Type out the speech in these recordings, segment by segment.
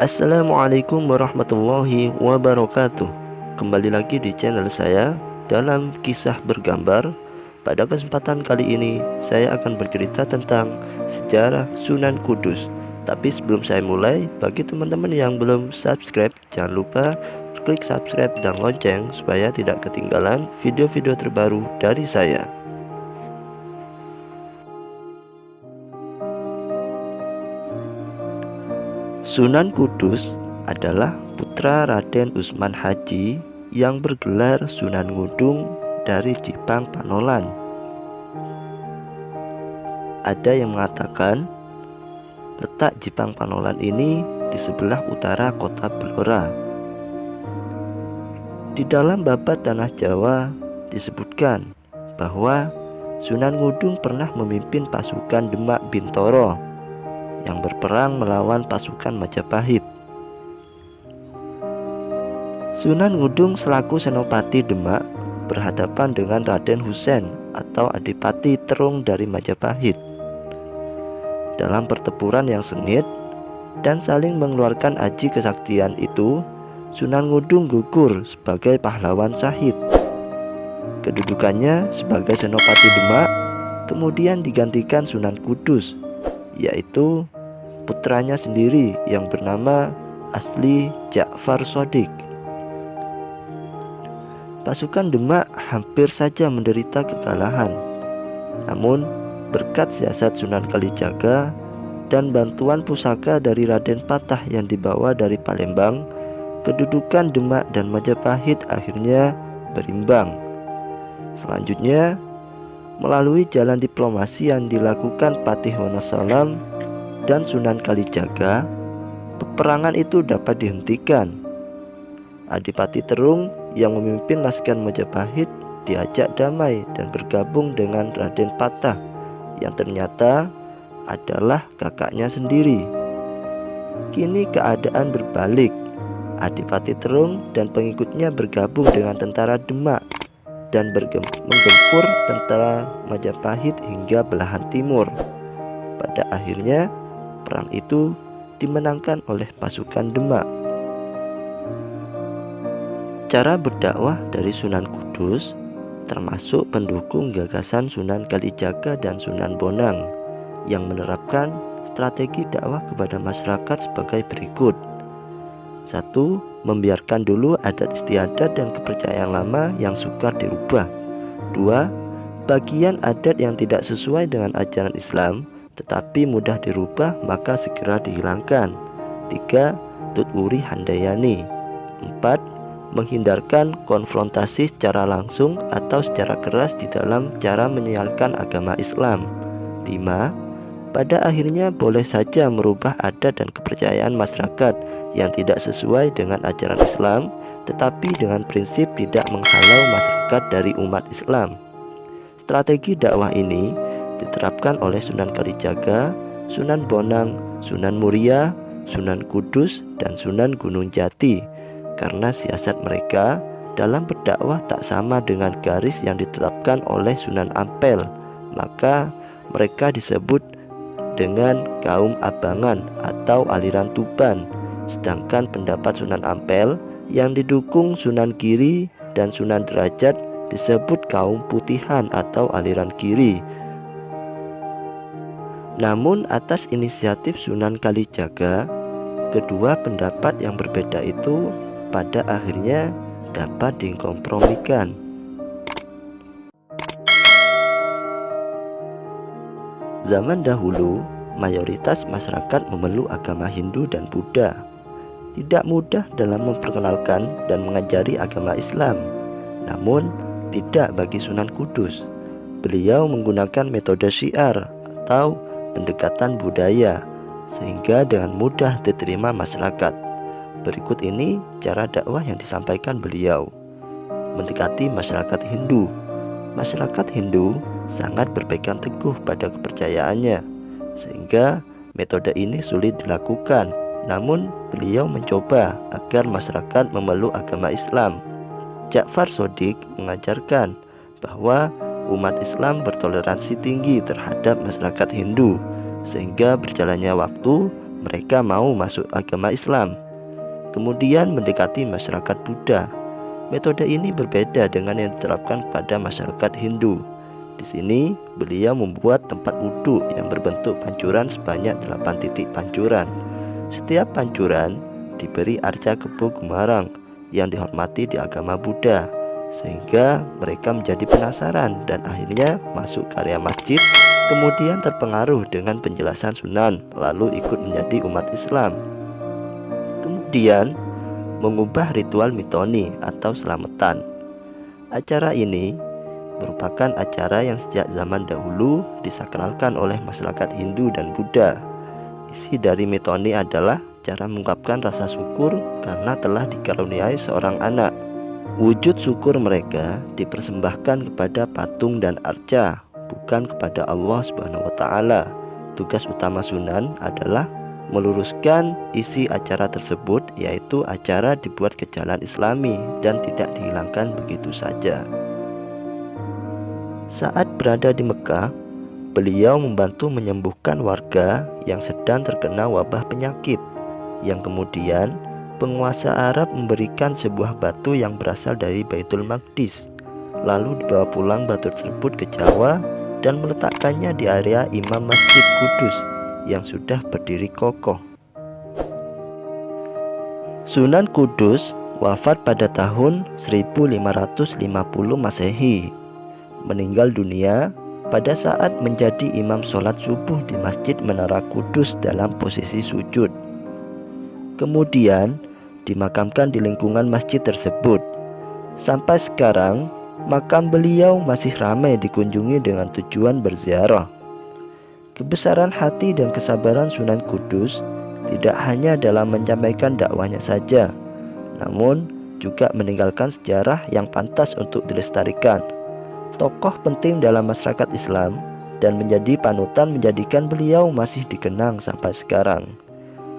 Assalamualaikum warahmatullahi wabarakatuh. Kembali lagi di channel saya dalam kisah bergambar. Pada kesempatan kali ini saya akan bercerita tentang sejarah Sunan Kudus. Tapi sebelum saya mulai, bagi teman-teman yang belum subscribe, jangan lupa klik subscribe dan lonceng supaya tidak ketinggalan video-video terbaru dari saya. Sunan Kudus adalah putra Raden Usman Haji yang bergelar Sunan Ngudung dari Jipang Panolan. Ada yang mengatakan letak Jipang Panolan ini di sebelah utara kota Blora. Di dalam babat Tanah Jawa disebutkan bahwa Sunan Ngudung pernah memimpin pasukan Demak Bintoro yang berperang melawan pasukan Majapahit. Sunan Ngudung selaku Senopati Demak berhadapan dengan Raden Husein atau Adipati Terung dari Majapahit. Dalam pertempuran yang sengit dan saling mengeluarkan aji kesaktian itu, Sunan Ngudung gugur sebagai pahlawan syahid. Kedudukannya sebagai Senopati Demak kemudian digantikan Sunan Kudus, yaitu putranya sendiri yang bernama Asli Ja'far Shodiq. Pasukan Demak hampir saja menderita kekalahan. Namun berkat siasat Sunan Kalijaga dan bantuan pusaka dari Raden Patah yang dibawa dari Palembang, kedudukan Demak dan Majapahit akhirnya berimbang. Selanjutnya, melalui jalan diplomasi yang dilakukan Patih Wonosalam dan Sunan Kalijaga, peperangan itu dapat dihentikan. Adipati Terung yang memimpin laskar Majapahit diajak damai dan bergabung dengan Raden Patah yang ternyata adalah kakaknya sendiri. Kini keadaan berbalik. Adipati Terung dan pengikutnya bergabung dengan tentara Demak dan menggempur tentara Majapahit hingga belahan timur. Pada akhirnya perang itu dimenangkan oleh pasukan Demak. Cara berdakwah dari Sunan Kudus termasuk pendukung gagasan Sunan Kalijaga dan Sunan Bonang yang menerapkan strategi dakwah kepada masyarakat sebagai berikut. 1. Membiarkan dulu adat istiadat dan kepercayaan lama yang sukar dirubah. 2. Bagian adat yang tidak sesuai dengan ajaran Islam tetapi mudah dirubah maka segera dihilangkan. 3. Tutwuri Handayani. 4. Menghindarkan konfrontasi secara langsung atau secara keras di dalam cara menyiarkan agama Islam. 5. Pada akhirnya boleh saja merubah adat dan kepercayaan masyarakat yang tidak sesuai dengan ajaran Islam, tetapi dengan prinsip tidak menghalau masyarakat dari umat Islam. Strategi dakwah ini diterapkan oleh Sunan Kalijaga, Sunan Bonang, Sunan Muria, Sunan Kudus, dan Sunan Gunung Jati karena siasat mereka dalam berdakwah tak sama dengan garis yang ditetapkan oleh Sunan Ampel. Maka mereka disebut dengan kaum abangan atau aliran Tuban, sedangkan pendapat Sunan Ampel yang didukung Sunan Giri dan Sunan Derajat disebut kaum putihan atau aliran kiri. Namun atas inisiatif Sunan Kalijaga, kedua pendapat yang berbeda itu pada akhirnya dapat dikompromikan. Zaman dahulu, mayoritas masyarakat memeluk agama Hindu dan Buddha. Tidak mudah dalam memperkenalkan dan mengajari agama Islam. Namun, tidak bagi Sunan Kudus. Beliau menggunakan metode syiar atau pendekatan budaya sehingga dengan mudah diterima masyarakat. Berikut ini cara dakwah yang disampaikan beliau. Mendekati masyarakat Hindu. Masyarakat Hindu sangat berpegang teguh pada kepercayaannya sehingga metode ini sulit dilakukan. Namun beliau mencoba agar masyarakat memeluk agama Islam. Ja'far Shodiq mengajarkan bahwa umat Islam bertoleransi tinggi terhadap masyarakat Hindu, sehingga berjalannya waktu mereka mau masuk agama Islam. Kemudian mendekati masyarakat Buddha. Metode ini berbeda dengan yang diterapkan pada masyarakat Hindu. Di sini beliau membuat tempat wudhu yang berbentuk pancuran sebanyak 8 titik pancuran. Setiap pancuran diberi arca kebo Gumarang yang dihormati di agama Buddha, sehingga mereka menjadi penasaran dan akhirnya masuk ke area masjid, kemudian terpengaruh dengan penjelasan Sunan, lalu ikut menjadi umat Islam. Kemudian mengubah ritual mitoni atau selamatan. Acara ini merupakan acara yang sejak zaman dahulu disakralkan oleh masyarakat Hindu dan Buddha. Isi dari mitoni adalah cara mengungkapkan rasa syukur karena telah dikaruniai seorang anak. Wujud syukur mereka dipersembahkan kepada patung dan arca, bukan kepada Allah Subhanahu wa Ta'ala. Tugas utama Sunan adalah meluruskan isi acara tersebut, yaitu acara dibuat ke jalan Islami dan tidak dihilangkan begitu saja. Saat berada di Mekah, beliau membantu menyembuhkan warga yang sedang terkena wabah penyakit, yang kemudian penguasa Arab memberikan sebuah batu yang berasal dari Baitul Maqdis, lalu dibawa pulang batu tersebut ke Jawa dan meletakkannya di area Imam Masjid Kudus yang sudah berdiri kokoh. Sunan Kudus wafat pada tahun 1550 Masehi, meninggal dunia pada saat menjadi imam sholat subuh di Masjid Menara Kudus dalam posisi sujud. Kemudian dimakamkan di lingkungan masjid tersebut. Sampai sekarang makam beliau masih ramai dikunjungi dengan tujuan berziarah. Kebesaran hati dan kesabaran Sunan Kudus tidak hanya dalam menyampaikan dakwahnya saja, namun juga meninggalkan sejarah yang pantas untuk dilestarikan. Tokoh penting dalam masyarakat Islam dan menjadi panutan menjadikan beliau masih dikenang sampai sekarang.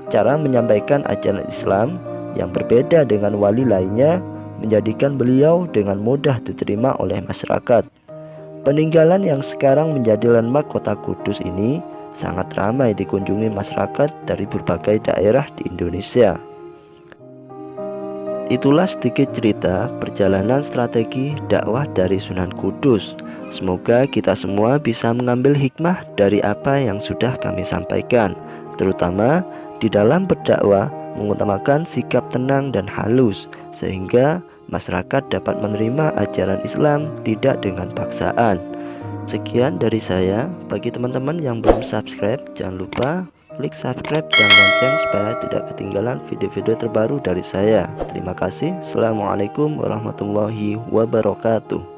Cara menyampaikan ajaran Islam yang berbeda dengan wali lainnya menjadikan beliau dengan mudah diterima oleh masyarakat. Peninggalan yang sekarang menjadi landmark kota Kudus ini sangat ramai dikunjungi masyarakat dari berbagai daerah di Indonesia. Itulah sedikit cerita perjalanan strategi dakwah dari Sunan Kudus. Semoga kita semua bisa mengambil hikmah dari apa yang sudah kami sampaikan, terutama di dalam berdakwah mengutamakan sikap tenang dan halus, sehingga masyarakat dapat menerima ajaran Islam tidak dengan paksaan. Sekian dari saya. Bagi teman-teman yang belum subscribe, jangan lupa klik subscribe dan lonceng supaya tidak ketinggalan video-video terbaru dari saya. Terima kasih. Assalamualaikum warahmatullahi wabarakatuh.